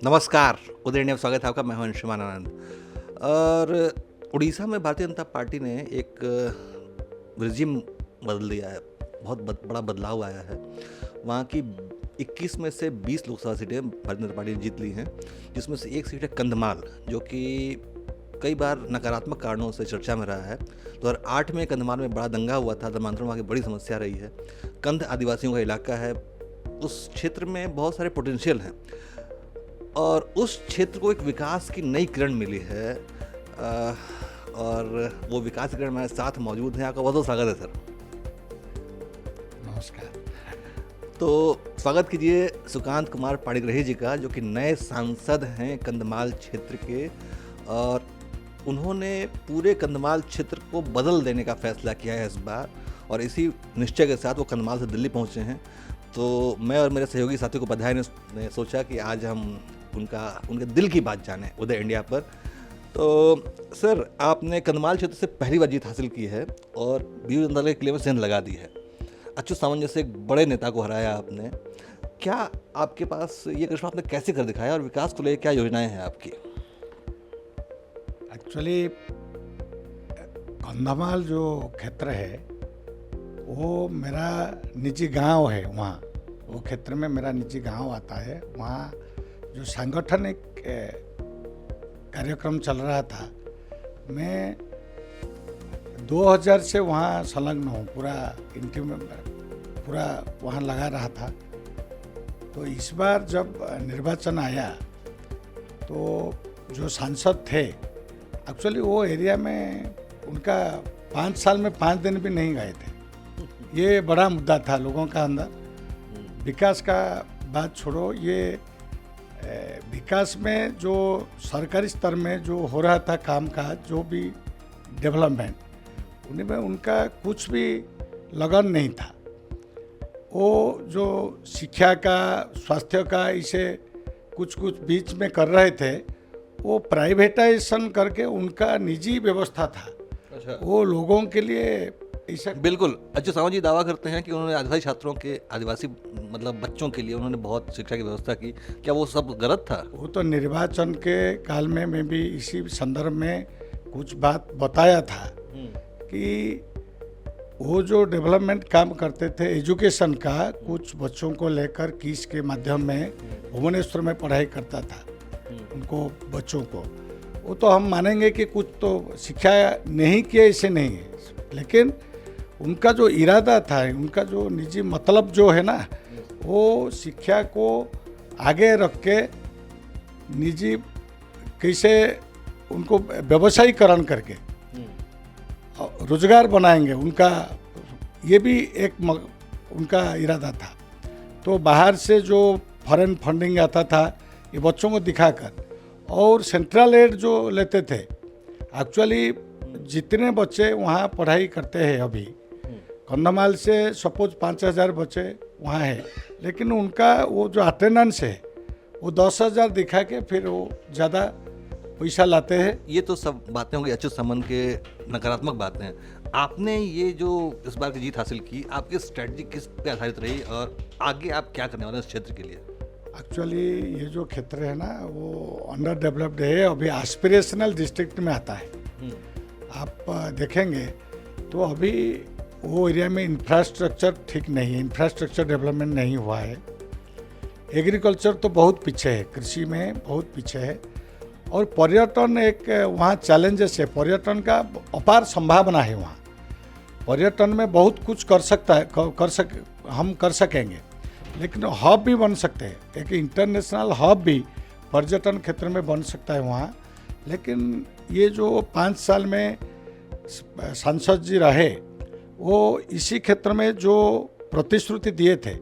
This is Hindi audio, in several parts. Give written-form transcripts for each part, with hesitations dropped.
नमस्कार, उदय इंडिया में स्वागत है आपका। मैं हूं अंशुमान आनंद। और उड़ीसा में भारतीय जनता पार्टी ने एक रिजिम बदल दिया है। बहुत बड़ा बदलाव आया है। वहाँ की 21 में से 20 लोकसभा सीटें भारतीय जनता पार्टी ने जीत ली हैं, जिसमें से एक सीट है कंधमाल, जो कि कई बार नकारात्मक कारणों से चर्चा में रहा है। 2008 में कंधमाल में बड़ा दंगा हुआ था। धर्मांतरण वहाँ की बड़ी समस्या रही है। कंध आदिवासियों का इलाका है। उस क्षेत्र में बहुत सारे पोटेंशियल हैं और उस क्षेत्र को एक विकास की नई किरण मिली है। और वो विकास की किरण हमारे साथ मौजूद हैं। आपका बहुत बहुत स्वागत है सर। नमस्कार। तो स्वागत कीजिए सुकांत कुमार पाणिग्राही जी का, जो कि नए सांसद हैं कंधमाल क्षेत्र के, और उन्होंने पूरे कंधमाल क्षेत्र को बदल देने का फैसला किया है इस बार। और इसी निश्चय के साथ वो कंधमाल से दिल्ली पहुंचे हैं। तो मैं और मेरे सहयोगी साथी उपाध्याय ने सोचा कि आज हम उनके दिल की बात जाने उदय इंडिया पर। तो सर, आपने कंधमाल क्षेत्र से पहली बार जीत हासिल की है और बीजू जनता दल के किले में सेंध लगा दी है। अच्युत सामंत जैसे एक बड़े नेता को हराया आपने। क्या आपके पास ये करिश्मा आपने कैसे कर दिखाया और विकास को लेकर क्या योजनाएं हैं आपकी? एक्चुअली कंधमाल जो क्षेत्र है वो मेरा निजी गांव है। वहाँ वो क्षेत्र में मेरा निजी गांव आता है। वहाँ जो सांगठनिक कार्यक्रम चल रहा था, मैं 2000 से वहाँ संलग्न हूँ। पूरा वहाँ लगा रहा था। तो इस बार जब निर्वाचन आया तो जो सांसद थे, एक्चुअली वो एरिया में उनका 5 साल में 5 दिन भी नहीं गए थे। ये बड़ा मुद्दा था लोगों का अंदर। विकास का बात छोड़ो, ये विकास में जो सरकारी स्तर में जो हो रहा था काम काज, जो भी डेवलपमेंट, उन्हीं में उनका कुछ भी लगन नहीं था। वो जो शिक्षा का, स्वास्थ्य का, इसे कुछ बीच में कर रहे थे, वो प्राइवेटाइजेशन करके उनका निजी व्यवस्था था। अच्छा। वो लोगों के लिए ऐसा बिल्कुल। अच्युत सामंत जी दावा करते हैं कि उन्होंने आदिवासी छात्रों के, आदिवासी मतलब बच्चों के लिए उन्होंने बहुत शिक्षा की व्यवस्था की। क्या वो सब गलत था? वो तो निर्वाचन के काल में मैं भी इसी संदर्भ में कुछ बात बताया था कि वो जो डेवलपमेंट काम करते थे एजुकेशन का, कुछ बच्चों को लेकर किस के माध्यम में भुवनेश्वर में पढ़ाई करता था उनको बच्चों को। वो तो हम मानेंगे कि कुछ तो शिक्षा नहीं किया, ऐसे नहीं है, लेकिन उनका जो इरादा था, उनका जो निजी मतलब जो है ना, वो शिक्षा को आगे रख के निजी कैसे उनको व्यवसायीकरण करके रोजगार बनाएंगे, उनका ये भी एक उनका इरादा था। तो बाहर से जो फॉरेन फंडिंग आता था, ये बच्चों को दिखाकर, और सेंट्रल एड जो लेते थे, एक्चुअली जितने बच्चे वहाँ पढ़ाई करते हैं अभी कंधमाल से, सपोज 5000 बच्चे वहाँ है, लेकिन उनका वो जो अटेंडेंस है वो 10,000 दिखा के फिर वो ज़्यादा पैसा लाते हैं। ये तो सब बातें होंगी अच्युत सामंत के नकारात्मक बातें हैं। आपने ये जो इस बार की जीत हासिल की, आपकी स्ट्रेटजी किस पे आधारित रही और आगे आप क्या करने वाले हैं इस क्षेत्र के लिए? एक्चुअली ये जो क्षेत्र है ना, वो अंडर डेवलप्ड है, अभी एस्पिरेशनल डिस्ट्रिक्ट में आता है। आप देखेंगे तो अभी वो एरिया में इंफ्रास्ट्रक्चर ठीक नहीं है, इंफ्रास्ट्रक्चर डेवलपमेंट नहीं हुआ है। एग्रीकल्चर तो बहुत पीछे है, कृषि में बहुत पीछे है। और पर्यटन एक वहाँ चैलेंजेस है। पर्यटन का अपार संभावना है वहाँ। पर्यटन में बहुत कुछ कर सकता है, हम कर सकेंगे, लेकिन हब भी बन सकते हैं। एक इंटरनेशनल हब भी पर्यटन क्षेत्र में बन सकता है वहाँ। लेकिन ये जो 5 साल में सांसद जी रहे, वो इसी क्षेत्र में जो प्रतिश्रुति दिए थे,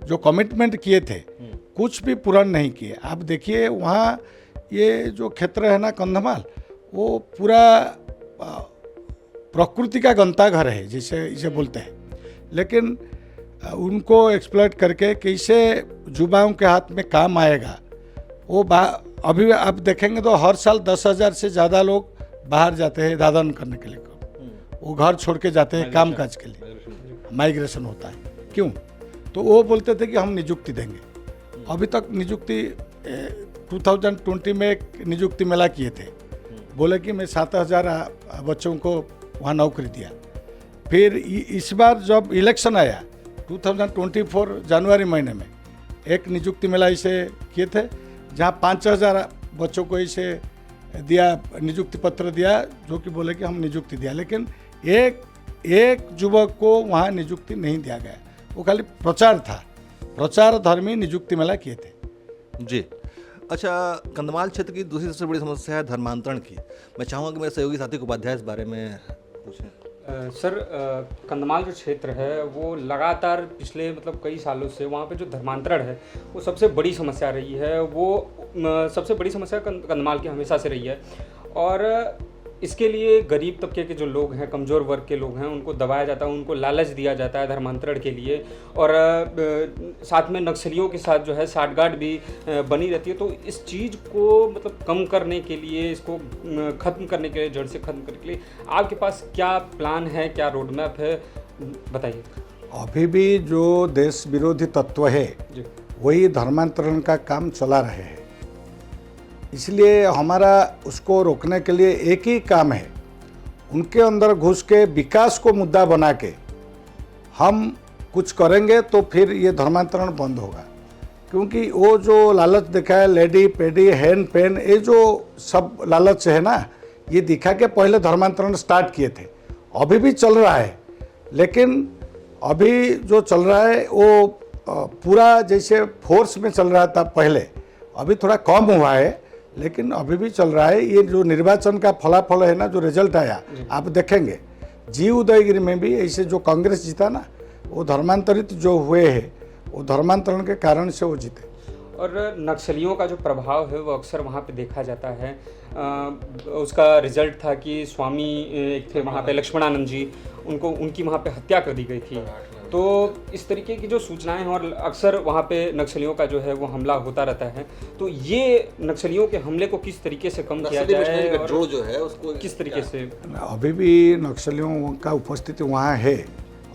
जो कमिटमेंट किए थे, कुछ भी पूरा नहीं किए। आप देखिए वहाँ ये जो क्षेत्र है ना कंधमाल, वो पूरा प्रकृति का गंताघर है, जैसे इसे बोलते हैं। लेकिन उनको एक्सप्लॉइट करके कैसे युवाओं के हाथ में काम आएगा, वो अभी आप देखेंगे तो हर साल 10,000 से ज़्यादा लोग बाहर जाते हैं दादन करने के लिए। वो घर छोड़ के जाते हैं काम काज के लिए, माइग्रेशन होता है। क्यों? तो वो बोलते थे कि हम नियुक्ति देंगे। अभी तक नियुक्ति 2020 में एक नियुक्ति मेला किए थे, बोले कि मैं 7,000 बच्चों को वहाँ नौकरी दिया। फिर इस बार जब इलेक्शन आया 2024 जनवरी महीने में एक नियुक्ति मेला इसे किए थे, जहाँ 5,000 बच्चों को इसे दिया, नियुक्ति पत्र दिया, जो कि बोले कि हम नियुक्ति दिया, लेकिन एक युवक को वहाँ नियुक्ति नहीं दिया गया। वो खाली प्रचार था, प्रचार धर्मी नियुक्ति मेला किए थे। जी। अच्छा, कंधमाल क्षेत्र की दूसरी सबसे बड़ी समस्या है धर्मांतरण की। मैं चाहूँगा कि मेरे सहयोगी साथी उपाध्याय इस बारे में पूछें। सर, कंधमाल जो क्षेत्र है वो लगातार पिछले मतलब कई सालों से वहाँ पे जो धर्मांतरण है वो सबसे बड़ी समस्या रही है। वो सबसे बड़ी समस्या कंधमाल की हमेशा से रही है, और इसके लिए गरीब तबके के जो लोग हैं, कमज़ोर वर्ग के लोग हैं, उनको दबाया जाता है, उनको लालच दिया जाता है धर्मांतरण के लिए, और साथ में नक्सलियों के साथ जो है साठगांठ भी बनी रहती है। तो इस चीज़ को मतलब कम करने के लिए, इसको ख़त्म करने के लिए, जड़ से ख़त्म करने के लिए आपके पास क्या प्लान है, क्या रोड मैप है, बताइए। अभी भी जो देश विरोधी तत्व है वही धर्मांतरण का काम चला रहे हैं, इसलिए हमारा उसको रोकने के लिए एक ही काम है, उनके अंदर घुस के विकास को मुद्दा बना के हम कुछ करेंगे तो फिर ये धर्मांतरण बंद होगा। क्योंकि वो जो लालच दिखाया, लेडी पेडी हैंड पेन, ये जो सब लालच है ना, ये दिखा के पहले धर्मांतरण स्टार्ट किए थे, अभी भी चल रहा है, लेकिन अभी जो चल रहा है वो पूरा जैसे फोर्स में चल रहा था पहले, अभी थोड़ा कम हुआ है, लेकिन अभी भी चल रहा है। ये जो निर्वाचन का फलाफल है ना, जो रिजल्ट आया आप देखेंगे, जी उदयगिरी में भी ऐसे जो कांग्रेस जीता ना, वो धर्मांतरित जो हुए हैं वो धर्मांतरण के कारण से वो जीते। और नक्सलियों का जो प्रभाव है वो अक्सर वहाँ पे देखा जाता है। उसका रिजल्ट था कि स्वामी एक थे वहाँ पे, लक्ष्मणानंद जी, उनकी वहाँ पे हत्या कर दी गई थी। तो इस तरीके की जो सूचनाएं हैं, और अक्सर वहाँ पे नक्सलियों का जो है वो हमला होता रहता है। तो ये नक्सलियों के हमले को किस तरीके से कम किया जाए, और जो है उसको किस तरीके से? अभी भी नक्सलियों का उपस्थिति वहाँ है।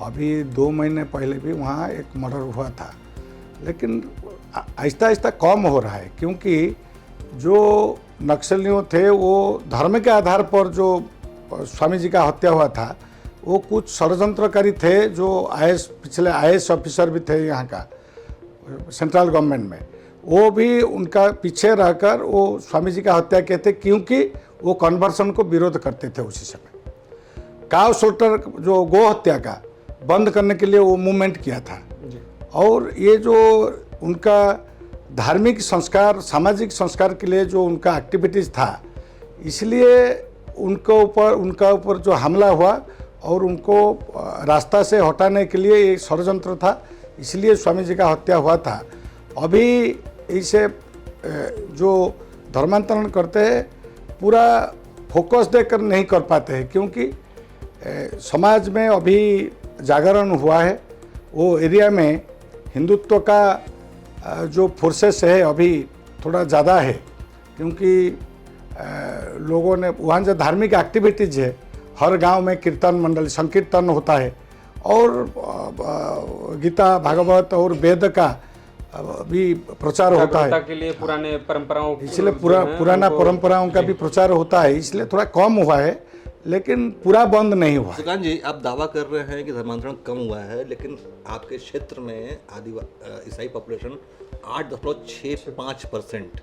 अभी 2 महीने पहले भी वहाँ एक मर्डर हुआ था, लेकिन आहिस्ता आहिस्ता कम हो रहा है, क्योंकि जो नक्सलियों थे वो धर्म के आधार पर जो स्वामी जी का हत्या हुआ था, वो कुछ षड्यंत्रकारी थे, जो पिछले IAS ऑफिसर भी थे यहाँ का सेंट्रल गवर्नमेंट में, वो भी उनका पीछे रहकर वो स्वामी जी का हत्या किए थे, क्योंकि वो कन्वर्सन को विरोध करते थे उसी समय। काव सोल्टर जो गो हत्या का बंद करने के लिए वो मूवमेंट किया था। और ये जो उनका धार्मिक संस्कार, सामाजिक संस्कार के लिए जो उनका एक्टिविटीज़ था, इसलिए उनका ऊपर जो हमला हुआ और उनको रास्ता से हटाने के लिए एक षड्यंत्र था, इसलिए स्वामी जी का हत्या हुआ था। अभी इसे जो धर्मांतरण करते हैं पूरा फोकस देकर नहीं कर पाते हैं, क्योंकि समाज में अभी जागरण हुआ है, वो एरिया में हिंदुत्व का जो फोर्सेस है अभी थोड़ा ज़्यादा है, क्योंकि लोगों ने वहाँ जो धार्मिक एक्टिविटीज़ है, हर गांव में कीर्तन मंडल, संकीर्तन होता है, और गीता भागवत और वेद का भी प्रचार होता है के लिए पुराने परंपराओं, इसलिए पुराना परंपराओं का भी प्रचार होता है, इसलिए थोड़ा कम हुआ है, लेकिन पूरा बंद नहीं हुआ। सुकांत जी, आप दावा कर रहे हैं कि धर्मांतरण कम हुआ है, लेकिन आपके क्षेत्र में ईसाई पॉपुलेशन 8.65%,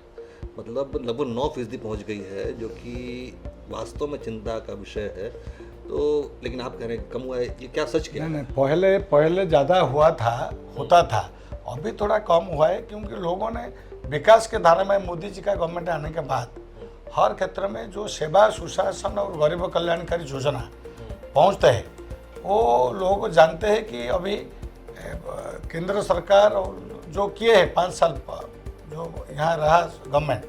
मतलब लगभग 9% पहुंच गई है, जो कि वास्तव में चिंता का विषय है। तो लेकिन आप कह रहे हैं कम हुआ है, ये क्या सच क्या है? नहीं, पहले ज़्यादा होता था, अभी थोड़ा कम हुआ है, क्योंकि लोगों ने विकास के धारा में मोदी जी का गवर्नमेंट आने के बाद हर क्षेत्र में जो सेवा, सुशासन और गरीब कल्याणकारी योजना पहुंचते हैं, वो लोग जानते हैं कि अभी केंद्र सरकार और जो किए हैं 5 साल जो यहाँ रहा गवर्नमेंट,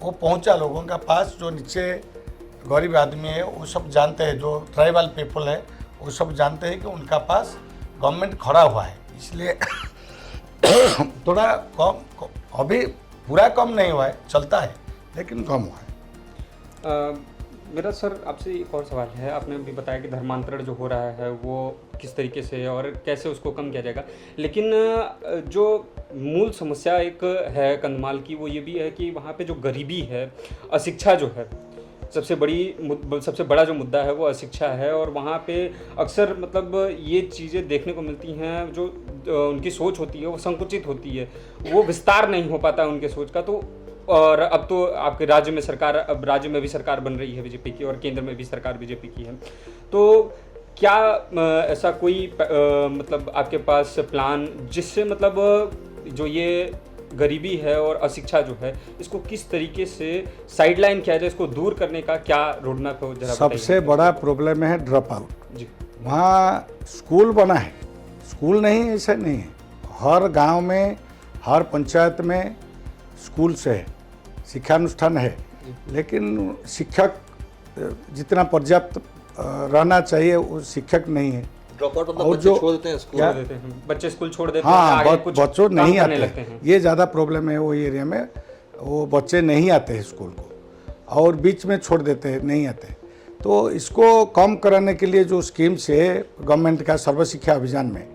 वो पहुंचा लोगों का पास। जो नीचे गरीब आदमी है वो सब जानते हैं, जो ट्राइबल पीपल है वो सब जानते हैं कि उनका पास गवर्नमेंट खड़ा हुआ है, इसलिए थोड़ा कम, अभी पूरा कम नहीं हुआ है, चलता है, लेकिन कम हुआ है। मेरा सर आपसे एक और सवाल है। आपने अभी बताया कि धर्मांतरण जो हो रहा है वो किस तरीके से और कैसे उसको कम किया जाएगा, लेकिन जो मूल समस्या एक है कंधमाल की वो ये भी है कि वहाँ पे जो गरीबी है, अशिक्षा जो है, सबसे बड़ा जो मुद्दा है वो अशिक्षा है। और वहाँ पे अक्सर मतलब ये चीज़ें देखने को मिलती हैं, जो उनकी सोच होती है वो संकुचित होती है, वो विस्तार नहीं हो पाता उनके सोच का। तो और अब तो आपके राज्य में भी सरकार बन रही है बीजेपी की, और केंद्र में भी सरकार बीजेपी की है। तो क्या ऐसा कोई मतलब आपके पास प्लान जिससे मतलब जो ये गरीबी है और अशिक्षा जो है इसको किस तरीके से साइडलाइन किया जाए, इसको दूर करने का क्या रोड मैप है, जरा सबसे बड़ा प्रॉब्लम है ड्रॉप आउट। जी। वहाँ स्कूल बना है, स्कूल नहीं ऐसा नहीं है, हर गांव में हर पंचायत में स्कूल से है, शिक्षानुष्ठान है, लेकिन शिक्षक जितना पर्याप्त रहना चाहिए वो शिक्षक नहीं है। ड्रॉप आउट मतलब और बच्चे जो छोड़ देते हैं स्कूल। छोड़ देते हैं, बच्चे स्कूल छोड़ देते हैं, हाँ, आगे कुछ बच्चों काम नहीं करने आते लगते हैं, हैं। ये ज़्यादा प्रॉब्लम है वो एरिया में, वो बच्चे नहीं आते हैं स्कूल को और बीच में छोड़ देते हैं, नहीं आते। तो इसको कम कराने के लिए जो स्कीम्स है गवर्नमेंट का, सर्व शिक्षा अभियान में,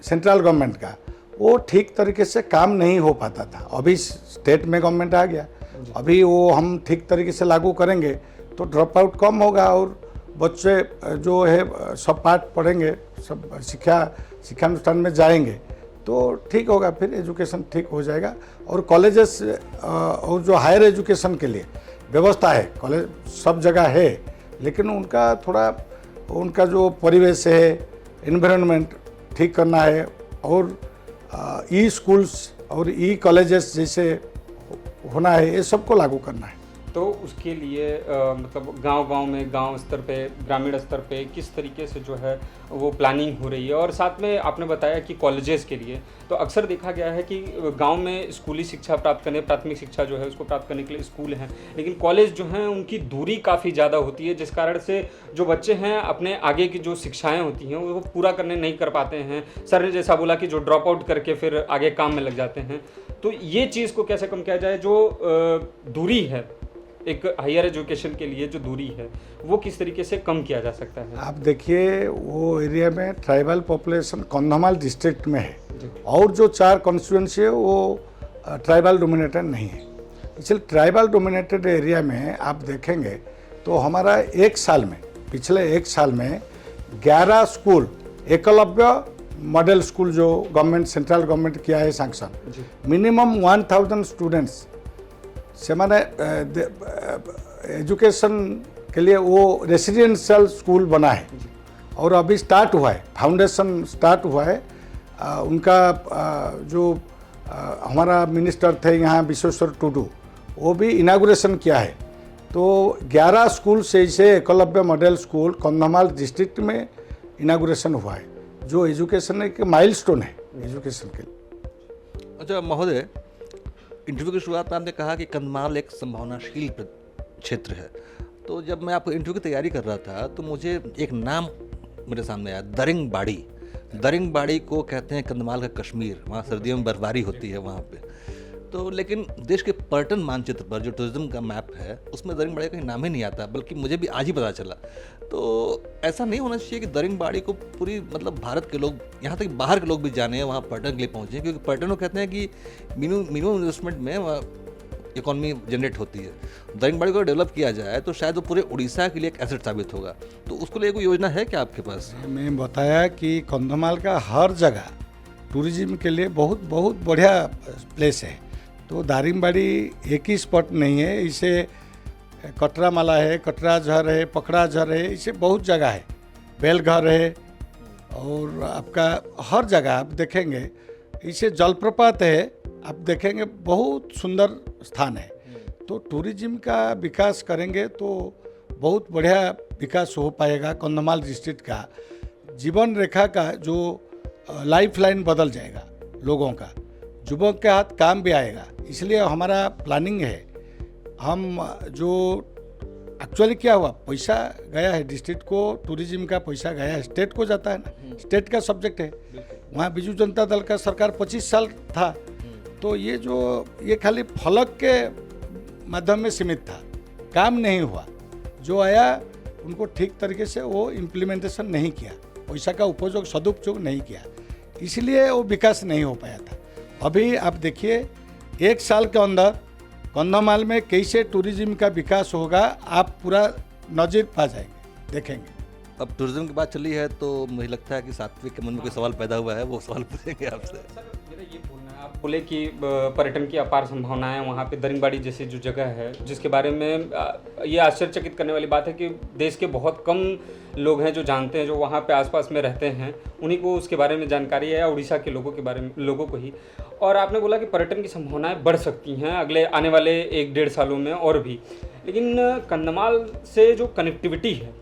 सेंट्रल गवर्नमेंट का, वो ठीक तरीके से काम नहीं हो पाता था। अभी स्टेट में गवर्नमेंट आ गया, अभी वो हम ठीक तरीके से लागू करेंगे तो ड्रॉप आउट कम होगा और बच्चे जो है सब पाठ पढ़ेंगे, सब शिक्षानुष्ठान में जाएंगे तो ठीक होगा, फिर एजुकेशन ठीक हो जाएगा। और कॉलेजेस और जो हायर एजुकेशन के लिए व्यवस्था है, कॉलेज सब जगह है, लेकिन उनका जो परिवेश है, एनवायरनमेंट ठीक करना है। और ई स्कूल्स और ई कॉलेजेस जैसे होना है, ये सबको लागू करना है। तो उसके लिए मतलब गांव-गांव में, गांव स्तर पे, ग्रामीण स्तर पे किस तरीके से जो है वो प्लानिंग हो रही है। और साथ में आपने बताया कि कॉलेजेस के लिए, तो अक्सर देखा गया है कि गांव में स्कूली शिक्षा प्राप्त करने, प्राथमिक शिक्षा जो है उसको प्राप्त करने के लिए स्कूल हैं, लेकिन कॉलेज जो हैं उनकी दूरी काफ़ी ज़्यादा होती है, जिस कारण से जो बच्चे हैं अपने आगे की जो शिक्षाएँ होती हैं वो पूरा करने नहीं कर पाते हैं। सर ने जैसा बोला कि जो ड्रॉप आउट करके फिर आगे काम में लग जाते हैं, तो ये चीज़ को कैसे कम किया जाए, जो दूरी है एक हायर एजुकेशन के लिए जो दूरी है वो किस तरीके से कम किया जा सकता है। आप देखिए वो एरिया में ट्राइबल पॉपुलेशन कंधमाल डिस्ट्रिक्ट में है और जो 4 कॉन्स्टिट्यूएंसी है वो ट्राइबल डोमिनेटेड नहीं है। इसलिए ट्राइबल डोमिनेटेड एरिया में आप देखेंगे तो हमारा पिछले एक साल में 11 स्कूल, एकलव्य मॉडल स्कूल जो सेंट्रल गवर्नमेंट किया है सैंक्शन, मिनिमम 1000 स्टूडेंट्स से मैंने एजुकेशन के लिए वो रेसिडेंशियल स्कूल बना है और अभी स्टार्ट हुआ है, फाउंडेशन स्टार्ट हुआ है। उनका जो हमारा मिनिस्टर थे यहाँ विश्वेश्वर टुडू, वो भी इनागुरेशन किया है। तो 11 स्कूल से इसे Eklavya model school Kandhamal district में इनागुरेशन हुआ है, जो एजुकेशन एक माइलस्टोन है एजुकेशन के लिए। अच्छा महोदय, इंटरव्यू की शुरुआत में आपने कहा कि कंधमाल एक संभावनाशील क्षेत्र है, तो जब मैं आपको इंटरव्यू की तैयारी कर रहा था तो मुझे एक नाम मेरे सामने आया, दरिंगबाड़ी। दरिंगबाड़ी को कहते हैं कंधमाल का कश्मीर, वहाँ सर्दियों में बर्फबारी होती है वहाँ पे। तो लेकिन देश के पर्यटन मानचित्र पर जो टूरिज्म का मैप है उसमें दरिंगबाड़ी का नाम ही नहीं आता, बल्कि मुझे भी आज ही पता चला। तो ऐसा नहीं होना चाहिए कि दरिंगबाड़ी को पूरी मतलब भारत के लोग, यहाँ तक बाहर के लोग भी जाने, वहाँ पर्यटन के लिए पहुँचे, क्योंकि पर्यटन को कहते हैं कि मिनिमम इन्वेस्टमेंट में इकॉनमी जनरेट होती है। दरिंगबाड़ी को डेवलप किया जाए तो शायद वो पूरे उड़ीसा के लिए एक एसेट साबित होगा। तो उसके लिए कोई योजना है क्या आपके पास? मैं बताया कि कंधमाल का हर जगह टूरिज्म के लिए बहुत बहुत बढ़िया प्लेस है। तो दारिंगबाड़ी एक ही स्पॉट नहीं है, इसे कटरामाला है, कटराझर है, पकड़ाझर है, इसे बहुत जगह है, बेलघर है, और आपका हर जगह आप देखेंगे। इसे जलप्रपात है, आप देखेंगे बहुत सुंदर स्थान है। तो टूरिज्म का विकास करेंगे तो बहुत बढ़िया विकास हो पाएगा। कंधमाल डिस्ट्रिक्ट का जीवन रेखा का जो लाइफ लाइन बदल जाएगा लोगों का, युवक के हाथ काम भी आएगा। इसलिए हमारा प्लानिंग है, हम जो एक्चुअली क्या हुआ, पैसा गया है डिस्ट्रिक्ट को, टूरिज्म का पैसा गया है, स्टेट को जाता है ना, स्टेट का सब्जेक्ट है। वहाँ बीजू जनता दल का सरकार 25 साल था, तो ये खाली फलक के माध्यम में सीमित था, काम नहीं हुआ। जो आया उनको ठीक तरीके से वो इम्प्लीमेंटेशन नहीं किया, पैसा का उपयोग सदुपयोग नहीं किया, इसलिए वो विकास नहीं हो पाया था। अभी आप देखिए 1 साल के अंदर कंधमाल में कैसे टूरिज्म का विकास होगा, आप पूरा नज़ीर पा जाएंगे, देखेंगे। अब टूरिज्म की बात चली है तो मुझे लगता है कि सात्विक के मन में कोई सवाल पैदा हुआ है, वो सवाल पूछेंगे आपसे। सर मेरा ये बोलना है, आप बोले कि पर्यटन की अपार संभावनाएं वहाँ पे दरिंगबाड़ी जैसी जो जगह है, जिसके बारे में ये आश्चर्यचकित करने वाली बात है कि देश के बहुत कम लोग हैं जो जानते हैं, जो वहाँ पे आसपास में रहते हैं, उन्हीं को उसके बारे में जानकारी है, या उड़ीसा के लोगों के बारे में लोगों को ही। और आपने बोला कि पर्यटन की संभावनाएं बढ़ सकती हैं अगले आने वाले 1-1.5 सालों में और भी, लेकिन कंधमाल से जो कनेक्टिविटी है,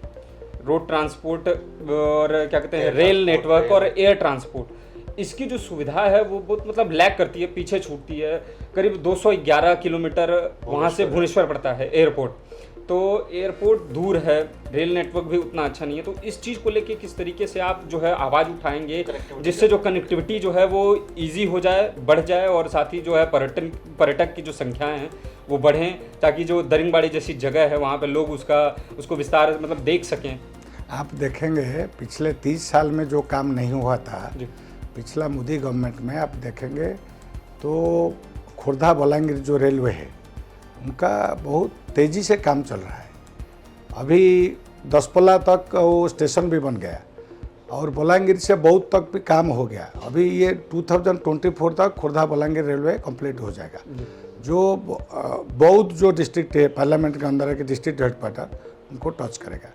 रोड ट्रांसपोर्ट और क्या कहते हैं रेल नेटवर्क और एयर ट्रांसपोर्ट, इसकी जो सुविधा है वो बहुत मतलब लैग करती है, पीछे छूटती है। करीब 211 किलोमीटर वहाँ से भुवनेश्वर पड़ता है एयरपोर्ट, तो एयरपोर्ट दूर है, रेल नेटवर्क भी उतना अच्छा नहीं है। तो इस चीज़ को लेके किस तरीके से आप जो है आवाज़ उठाएंगे जिससे जो कनेक्टिविटी जो है वो ईजी हो जाए, बढ़ जाए, और साथ ही जो है पर्यटक की जो संख्याएँ हैं वो बढ़ें, ताकि जो दरिंगबाड़ी जैसी जगह है वहाँ पे लोग उसको विस्तार मतलब देख सकें। आप देखेंगे पिछले 30 साल में जो काम नहीं हुआ था, पिछला मोदी गवर्नमेंट में आप देखेंगे तो खुर्दा बलांगीर जो रेलवे है उनका बहुत तेज़ी से काम चल रहा है। अभी दसपल्ला तक वो स्टेशन भी बन गया और बलांगीर से बौद्ध तक भी काम हो गया। अभी ये 2024 तक खुर्दा बलांगीर रेलवे कंप्लीट हो जाएगा। जो बौद्ध जो डिस्ट्रिक्ट है पार्लियामेंट के अंदर के डिस्ट्रिक्ट हेडक्वार्टर, उनको टच करेगा।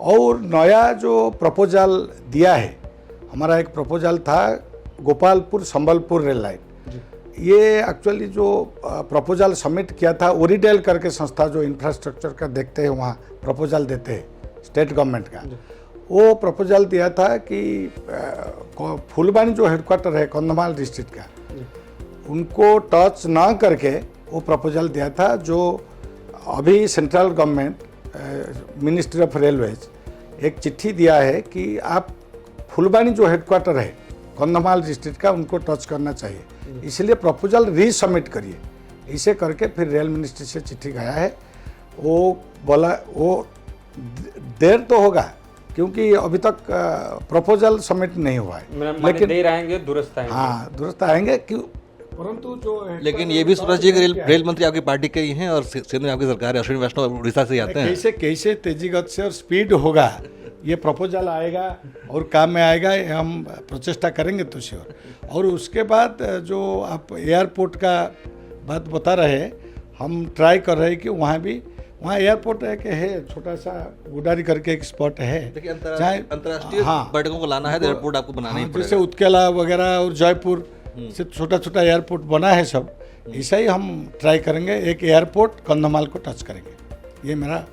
और नया जो प्रपोजल दिया है, हमारा एक प्रपोजल था गोपालपुर संबलपुर रेल लाइन, ये एक्चुअली जो प्रपोजल सबमिट किया था ओरिडेल करके संस्था जो इंफ्रास्ट्रक्चर का देखते हैं, वहाँ प्रपोजल देते हैं स्टेट गवर्नमेंट का, वो प्रपोजल दिया था कि फुलबानी जो हेडक्वार्टर है कंधमाल डिस्ट्रिक्ट का, उनको टच ना करके वो प्रपोजल दिया था। जो अभी central government ministry of railways एक चिट्ठी दिया है कि आप फुलबानी जो हेडक्वार्टर है कंधमाल डिस्ट्रिक्ट का, उनको टच करना चाहिए, इसलिए प्रपोजल रीसबमिट करिए। इसे करके फिर रेल मिनिस्ट्री से चिट्ठी गया है। वो बोला वो देर तो होगा क्योंकि अभी तक प्रपोजल सबमिट नहीं हुआ है, लेकिन देर आएंगे दुरुस्त आएंगे। हाँ, दुरुस्त आएंगे क्यों, परंतु जो लेकिन ये भी सोचना चाहिए कि रेल मंत्री आपकी पार्टी के ही हैं और केंद्र में आपकी सरकार है, अश्विनी वैष्णव उड़ीसा से आते हैं। कैसे तेजी गति से और स्पीड होगा, ये प्रपोजल आएगा और काम में आएगा, हम प्रचेष्टा करेंगे तो श्योर। और उसके बाद जो आप एयरपोर्ट का बात बता रहे हैं, हम ट्राई कर रहे हैं कि वहाँ एयरपोर्ट है छोटा सा गुडारी करके एक स्पॉट है, अंतर्राष्ट्रीय पर्यटकों को लाना है तो एयरपोर्ट आपको बनाना ही पड़ेगा। जैसे उत्केला वगैरह और जयपुर से छोटा छोटा एयरपोर्ट बना है सब, ऐसा ही हम ट्राई करेंगे, एक एयरपोर्ट कंधमाल को टच करेंगे, ये मेरा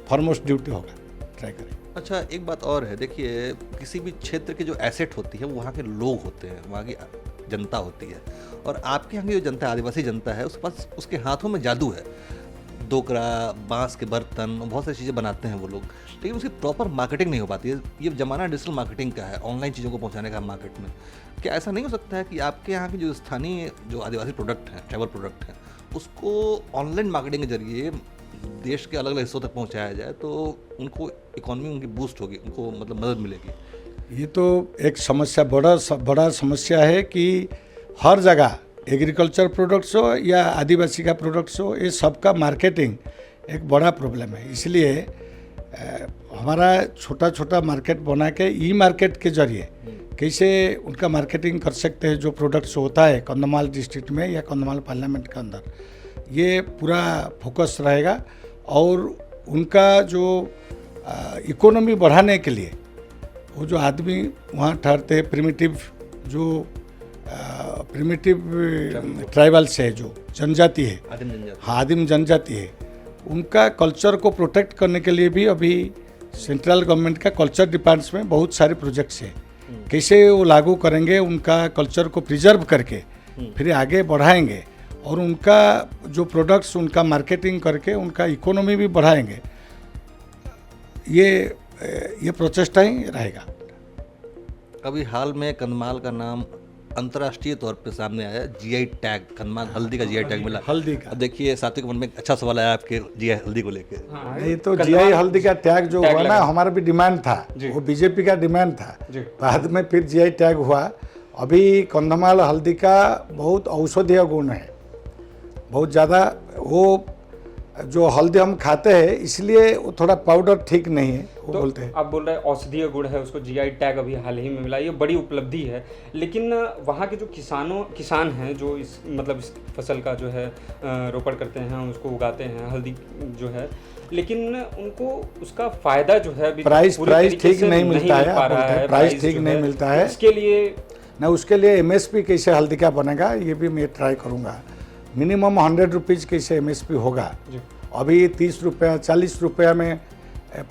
फॉरमोस्ट ड्यूटी होगा, ट्राई करेंगे। अच्छा, एक बात और है, देखिए किसी भी क्षेत्र की जो एसेट होती है वो वहाँ के लोग होते हैं, वहाँ की जनता होती है, और आपके यहाँ की जो जनता है, आदिवासी जनता है, उसके पास उसके हाथों में जादू है। डोकरा, बांस के बर्तन, बहुत सारी चीज़ें बनाते हैं वो लोग, लेकिन उसकी प्रॉपर मार्केटिंग नहीं हो पाती है। ये ज़माना डिजिटल मार्केटिंग का है, ऑनलाइन चीज़ों को पहुंचाने का मार्केट में। क्या ऐसा नहीं हो सकता है कि आपके यहाँ की जो स्थानीय जो आदिवासी प्रोडक्ट हैं, ट्रैवल प्रोडक्ट हैं, उसको ऑनलाइन मार्केटिंग के जरिए देश के अलग अलग हिस्सों तक पहुँचाया जाए तो उनको इकॉनमी उनकी बूस्ट होगी, उनको मतलब मदद मिलेगी? ये तो एक समस्या, बड़ा समस्या है कि हर जगह एग्रीकल्चर प्रोडक्ट्स हो या आदिवासी का प्रोडक्ट्स हो, ये सबका मार्केटिंग एक बड़ा प्रॉब्लम है। इसलिए हमारा छोटा छोटा मार्केट बना के ई मार्केट के जरिए कैसे उनका मार्केटिंग कर सकते हैं, जो प्रोडक्ट्स होता है कंधमाल डिस्ट्रिक्ट में या कंधमाल पार्लियामेंट के अंदर, ये पूरा फोकस रहेगा। और उनका जो इकोनॉमी बढ़ाने के लिए वो जो आदमी वहाँ ठहरते हैं, प्रिमिटिव ट्राइबल्स है, जो जनजाति है, आदिम जनजाति है, उनका कल्चर को प्रोटेक्ट करने के लिए भी अभी सेंट्रल गवर्नमेंट का कल्चर डिपार्टमेंट में बहुत सारे प्रोजेक्ट्स हैं। कैसे वो लागू करेंगे, उनका कल्चर को प्रिजर्व करके फिर आगे बढ़ाएंगे और उनका जो प्रोडक्ट्स उनका मार्केटिंग करके उनका इकोनॉमी भी बढ़ाएंगे, ये प्रचेष्टा ही रहेगा। अभी हाल में कंधमाल का नाम अंतर्राष्ट्रीय तौर पे सामने आया जीआई टैग, कंदमाल हल्दी का जीआई टैग मिला। हल्दी का। अब देखिए साथी के मन में एक अच्छा सवाल आया आपके जीआई हल्दी को लेके। नहीं तो जीआई हल्दी का टैग जो हुआ ना, हमारा भी डिमांड था, वो बीजेपी का डिमांड था। बाद में फिर जीआई टैग हुआ। अभी कंदमाल हल्दी का बहुत औषधीय गुण है, बहुत ज़्यादा। वो जो हल्दी हम खाते हैं इसलिए वो थोड़ा पाउडर ठीक नहीं है, वो तो बोलते हैं। आप बोल रहे हैं औषधीय गुण है, उसको जीआई टैग अभी हाल ही में मिला, ये बड़ी उपलब्धि है। लेकिन वहाँ के जो किसान हैं जो इस इस फसल का जो है रोपण करते हैं, उसको उगाते हैं हल्दी जो है, लेकिन उनको उसका फायदा जो है अभी प्राइस ठीक नहीं मिलता है, पा रहा है, प्राइस ठीक नहीं मिलता है। इसके लिए ना उसके लिए एमएसपी कैसे हल्दी का बनेगा ये भी मैं ट्राई करूँगा। मिनिमम 100 रुपीज़ कैसे एमएसपी होगा। अभी 30 रुपया 40 रुपया में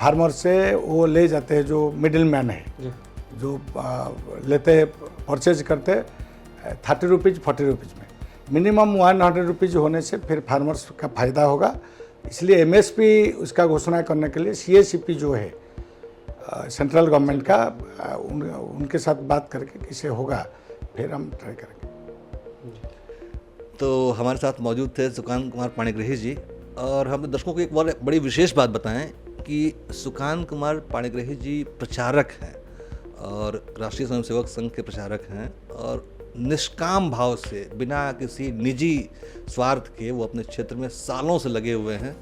फार्मर से वो ले जाते हैं, जो मिडिल मैन है, जो लेते हैं, परचेज करते 30 रुपीज़ 40 रुपीज़ में। मिनिमम 100 रुपीज़ होने से फिर फार्मर्स का फ़ायदा होगा। इसलिए एमएसपी उसका घोषणा करने के लिए सीएससीपी जो है सेंट्रल गवर्नमेंट का, उनके साथ बात करके कैसे होगा फिर हम ट्राई करेंगे। तो हमारे साथ मौजूद थे सुकांत कुमार पाणिग्राही जी, और हम दर्शकों को एक बहुत बड़ी विशेष बात बताएं कि सुकांत कुमार पाणिग्राही जी प्रचारक हैं और राष्ट्रीय स्वयंसेवक संघ के प्रचारक हैं, और निष्काम भाव से बिना किसी निजी स्वार्थ के वो अपने क्षेत्र में सालों से लगे हुए हैं,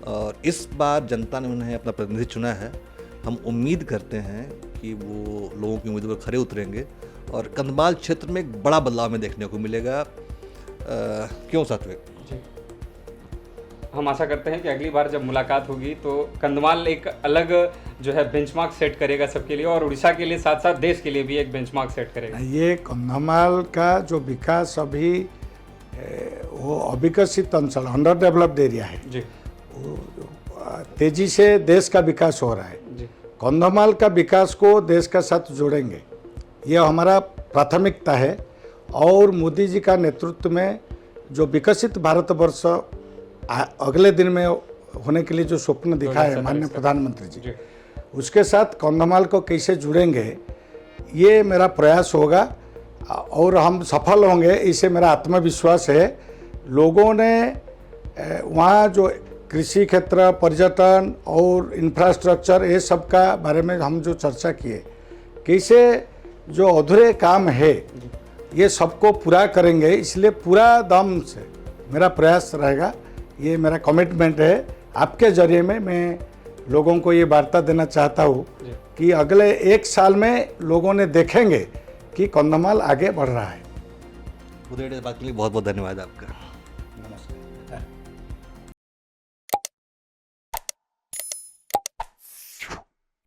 और इस बार जनता ने उन्हें अपना प्रतिनिधि चुना है। हम उम्मीद करते हैं कि वो लोगों की उम्मीदों पर खरे उतरेंगे और कंदमाल क्षेत्र में एक बड़ा बदलाव में देखने को मिलेगा। क्यों सात्विक? हम आशा करते हैं कि अगली बार जब मुलाकात होगी तो कंदमाल एक अलग जो है बेंचमार्क सेट करेगा सबके लिए, और उड़ीसा के लिए साथ साथ देश के लिए भी एक बेंचमार्क सेट करेगा। ये कंदमाल का जो विकास अभी वो अविकसित अंचल, अंडर डेवलप्ड एरिया है जी, तेजी से देश का विकास हो रहा है जी। कंदमाल का विकास को देश का साथ जोड़ेंगे, ये हमारा प्राथमिकता है। और मोदी जी का नेतृत्व में जो विकसित भारतवर्ष अगले दिन में होने के लिए जो स्वप्न दिखा है माननीय प्रधानमंत्री जी, उसके साथ कंदमाल को कैसे जुड़ेंगे, ये मेरा प्रयास होगा और हम सफल होंगे, इसे मेरा आत्मविश्वास है। लोगों ने वहाँ जो कृषि क्षेत्र, पर्यटन और इंफ्रास्ट्रक्चर, ये सब का बारे में हम जो चर्चा किए, कैसे जो अधूरे काम है ये सबको पूरा करेंगे, इसलिए पूरा दम से मेरा प्रयास रहेगा। ये मेरा कमिटमेंट है। आपके जरिए में मैं लोगों को ये वार्ता देना चाहता हूँ कि अगले 1 साल में लोगों ने देखेंगे कि कंदमाल आगे बढ़ रहा है। उदय बात के लिए बहुत बहुत धन्यवाद आपका।